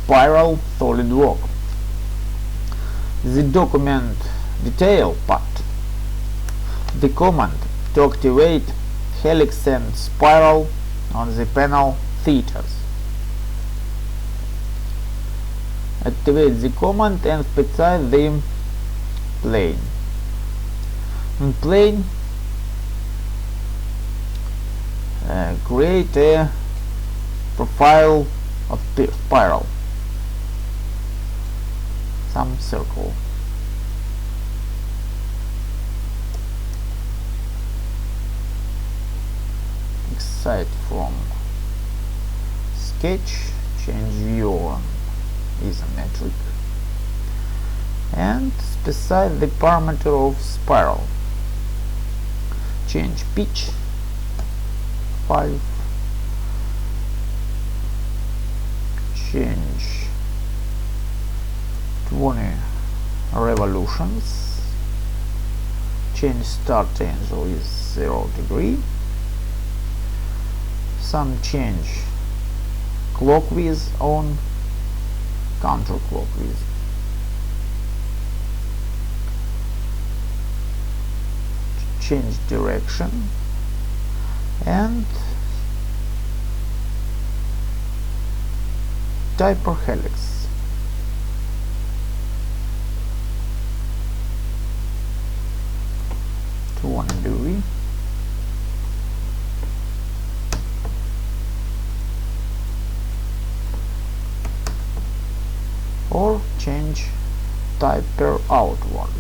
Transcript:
spiral SOLIDWORK. The document detail part. The command to activate helix and spiral on the panel features. Activate the command and specify the plane. In plane, create a profile of spiral, some circle. Exit from sketch, change view on isometric, and specify the parameter of spiral. Change pitch 5, change 20 revolutions, change start angle is 0 degree, some change clock width on counterclockwise. Change direction and taper helix. To 1 degree. Or change taper outward.